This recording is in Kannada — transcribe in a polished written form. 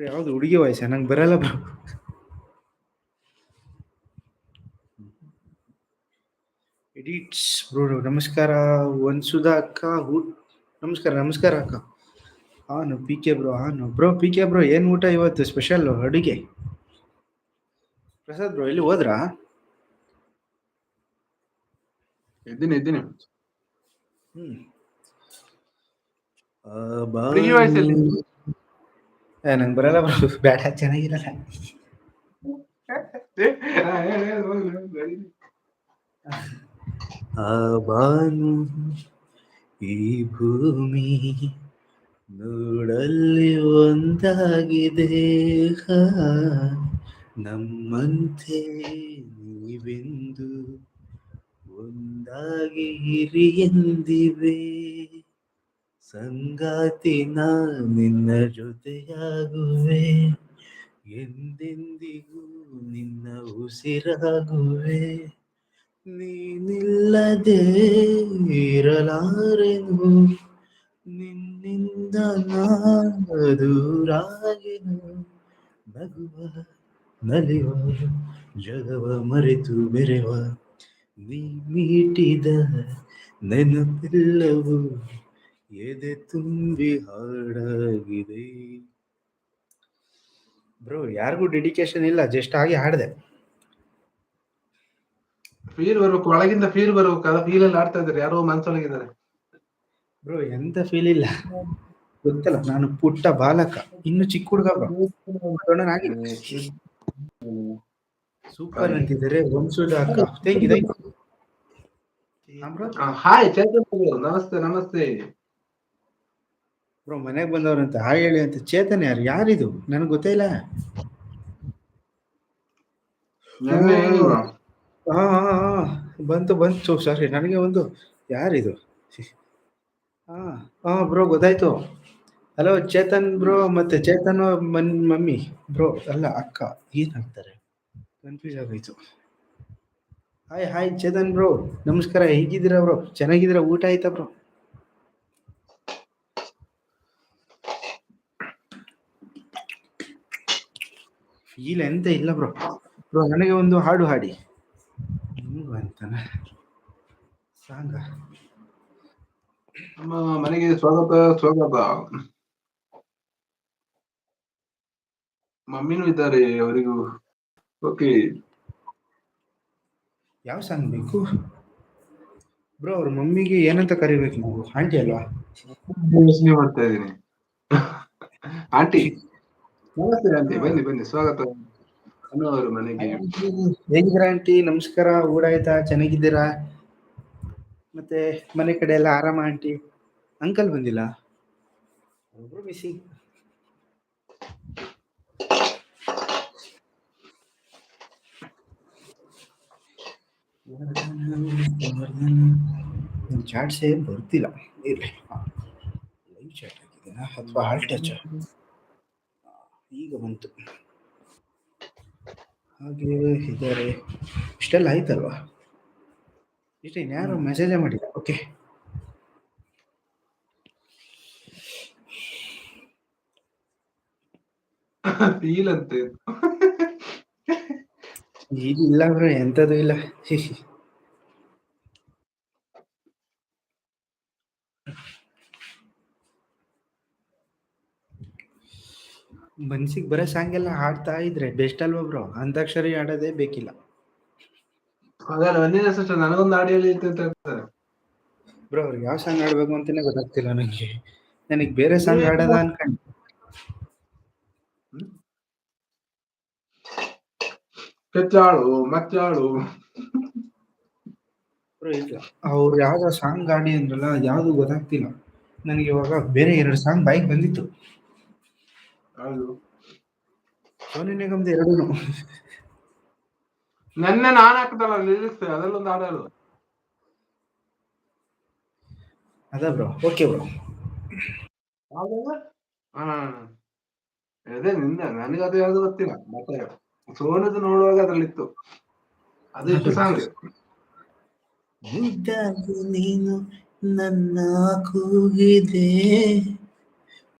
ಯಾವ್ದು ಹುಡುಗಿ ವಾಯ್ಸ? ನಂಗೆ ಬರಲ್ಲ ಬ್ರೋ. Edits bro. ನಮಸ್ಕಾರ ವನ್ಸುಧಾ ಅಕ್ಕ. ನಮಸ್ಕಾರ ನಮಸ್ಕಾರ ಅಕ್ಕ. ಹಾನು ಪಿ ಕೆ ಬ್ರೋ. ಹಾನು ಬ್ರೋ ಪಿ ಕೆ ಬ್ರೋ, ಏನು ಊಟ ಇವತ್ತು ಸ್ಪೆಷಲ್ ಅಡುಗೆ? ಪ್ರಸಾದ್ ಬ್ರೋ ಎಲ್ಲಿ ಹೋದ್ರಾ? ಇದ್ದೀನಿ. ನಂಗೆ ಬರಲ್ಲ ಬ್ರೋ, ಬ್ಯಾಡ, ಚೆನ್ನಾಗಿರಲ್ಲ. ಆ ಬಾನು ಈ ಭೂಮಿ ನೋಡಲ್ಲಿ ಒಂದಾಗಿದೆ, ನಮ್ಮಂತೆ ನೀವೆಂದು ಒಂದಾಗಿ ಇರಿ ಎಂದಿವೆ. ಸಂಗಾತಿ ನಾ ನಿನ್ನ ಜೊತೆಯಾಗುವೆ, ಎಂದೆಂದಿಗೂ ನಿನ್ನ ಉಸಿರಾಗುವೆ. ನೀನಿಲ್ಲದೆ ಇರಲಾರೆನು, ನಿನ್ನಿಂದ ನಾ ದೂರಾಗೆನು. ನಗುವ ನಲಿವ ಜಗವ ಮರೆತು ಬೆರೆವ, ನೀ ಮೀಟಿದ ನೆನಪೆಲ್ಲವೂ ಎದೆ ತುಂಬಿ ಹಾಡಾಗಿದೆ. ಬ್ರೋ ಯಾರಿಗೂ ಡೆಡಿಕೇಶನ್ ಇಲ್ಲ, ಜಸ್ಟ್ ಆಗಿ ಹಾಡಿದೆ. ಫೀಲ್ ಬರ್ಬೇಕು, ಒಳಗಿಂದ ಫೀಲ್ ಬರ್ಬೇಕು. ಅದ ಫೀಲ್ ಅಲ್ಲಿ ಆಡ್ತಾ ಇದ್ದಾರೆ, ಯಾರೋ ಮನ್ಸೊಳಗಿದ್ದಾರೆ. ಬ್ರೋ ಎಂತ ಫೀಲ್ ಇಲ್ಲ, ಗೊತ್ತಲ್ಲ ನಾನು ಪುಟ್ಟ ಬಾಲಕ, ಇನ್ನು ಚಿಕ್ಕ ಹುಡುಗ ಬ್ರೋ. ಸೂಪರ್ ಅಂತಿದ್ದಾರೆ ವಂಶುಧ ಅಕ್ಕ. Thank you. ಹಾಯ್ ಚೇತನ್ ನಮಸ್ತೆ ಬ್ರೋ. ಮನೆಗೆ ಬಂದವ್ರಂತ ಹಾಯ್ ಹೇಳಿ ಅಂತ. ಚೇತನ್ ಯಾರಿದು? ನನಗೆ ಗೊತ್ತೇ ಇಲ್ಲ. ಬಂತು. ಸಾರಿ, ನನಗೆ ಒಂದು ಯಾರಿದು? ಬ್ರೋ ಗೊತ್ತಾಯ್ತು. Hello Chetan bro. ಮತ್ತೆ ಚೇತನ್ ಮಮ್ಮಿ ಬ್ರೋ ಅಲ್ಲ ಅಕ್ಕ, ಏನಾಗ್ತಾರೆ? ಕನ್ಫ್ಯೂಸ್ ಆಗೋಯ್ತು. ಹಾಯ್ ಚೇತನ್ ಬ್ರೋ, ನಮಸ್ಕಾರ. ಹೇಗಿದ್ದೀರಾ ಬ್ರೋ? ಚೆನ್ನಾಗಿದ್ದೀರಾ? ಊಟ ಆಯ್ತಾ ಬ್ರೋ? ಫೀಲ್ ಎಂತ ಇಲ್ಲ ಬ್ರೋ. ನನಗೆ ಒಂದು ಹಾಡು ಹಾಡಿ ಅಂತಾನ ಸಾಂಗ. ನಮ್ಮ ಮನೆಗೆ ಸ್ವಾಗತ. ಮಮ್ಮಿನೂ ಇದ್ದಾರೆ, ಅವರಿಗೂ. ಓಕೆ, ಯಾವ ಸಾಂಗ್ ಬೇಕು ಬ್ರೋ? ಅವ್ರ ಮಮ್ಮಿಗೆ ಏನಂತ ಕರಿಬೇಕು ನಾವು? ಆಂಟಿ ಅಲ್ವಾ? ಯೋಚನೆ ಮಾಡ್ತಾ ಇದ್ದೀನಿ. ಆಂಟಿ ನಮಸ್ತೆ. ಆಂಟಿ ಬನ್ನಿ ಸ್ವಾಗತ ಅನ್ನೋರು ಮನೆಗೆ. ಹೇಗಿದ್ದೀರಾ ಆಂಟಿ? ನಮಸ್ಕಾರ. ಊಟ ಆಯ್ತಾ? ಚೆನ್ನಾಗಿದ್ದೀರಾ? ಮತ್ತೆ ಮನೆ ಕಡೆ ಎಲ್ಲ ಆರಾಮ ಆಂಟಿ? ಅಂಕಲ್ ಬಂದಿಲ್ಲ, ಒಬ್ರು ಮಿಸ್ಸಿಂಗ್. ಚಾಟ್ಸೇ ಬರ್ತಿಲ್ಲ. ಇರ್ಲಿ, ಲೈವ್ ಚಾಟ್ ಆಗಿದ್ದೀನಾ ಅಥವಾ ಹಾಲ್ ಟಚ್? ಈಗ ಬಂತು. ಹಾಗೆ ಇದ್ದಾರೆ. ಇಷ್ಟೆಲ್ಲ ಆಯ್ತಲ್ವಾ? ಇಷ್ಟೇ, ಇನ್ಯಾರು ಮೆಸೇಜೇ ಮಾಡಿಲ್ಲ. ಓಕೆ, ಫೀಲ್ ಅಂತೆ ಇಲ್ಲ ಬ್ರೋ, ಎಂಥದ್ದು ಇಲ್ಲ. ಮನ್ಸಿಗೆ ಬರೋ ಸಾಂಗ್ ಎಲ್ಲ ಹಾಡ್ತಾ ಇದ್ರೆ ಬೆಸ್ಟ್ ಅಲ್ವಾ ಬ್ರೋ? ಅಂತಾಕ್ಷರಿ ಆಡೋದೇ ಬೇಕಿಲ್ಲ. ನನಗೊಂದು ಆಡಿಯೋಲಿ ಬ್ರೋ ಅವ್ರಿಗೆ ಯಾವ ಸಾಂಗ್ ಆಡ್ಬೇಕು ಅಂತಾನೆ ಗೊತ್ತಾಗ್ತಿಲ್ಲ ನನಗೆ. ನನಗೆ ಬೇರೆ ಸಾಂಗ್ ಆಡೋದ ಅನ್ಕೊಂಡು. ಮಚ್ಚಾಳು ಬ್ರೋ ಇಲ್ಲ, ಅವ್ರು ಯಾವ್ದೋ ಸಾಂಗ್ ಆಡಿ ಅಂದ್ರಲ್ಲ, ಯಾವ್ದು ಗೊತ್ತಾಗ್ತಿಲ್ಲ ನನಗೆ. ಇವಾಗ ಬೇರೆ 2 ಸಾಂಗ್ ಬೈಕ್ ಬಂದಿತ್ತು. ಸೋನಿ ನಿಗಮ್ದು 2. ನೆನ್ನೆ ನಾನು ಹಾಕ್ತಲ್ಲ ಲಿರಿಕ್ಸ್, ಅದರಲ್ಲೊಂದು ಹಾಡೋದು. ಅದ ಬ್ರೋ. Okay bro. ಅದೇ ನಿಂದ, ನನಗೆ ಅದು ಯಾವ್ದು ಗೊತ್ತಿಲ್ಲ. ಮತ್ತೆ ಸೋನದು ನೋಡುವಾಗ ಅದ್ರಲ್ಲಿತ್ತು, ಅದು ಇಷ್ಟು ಸಾಂಗ್. ಮುದ್ದಾಗಿ ನೀನು ನನ್ನ ಕೂಗಿದೆ,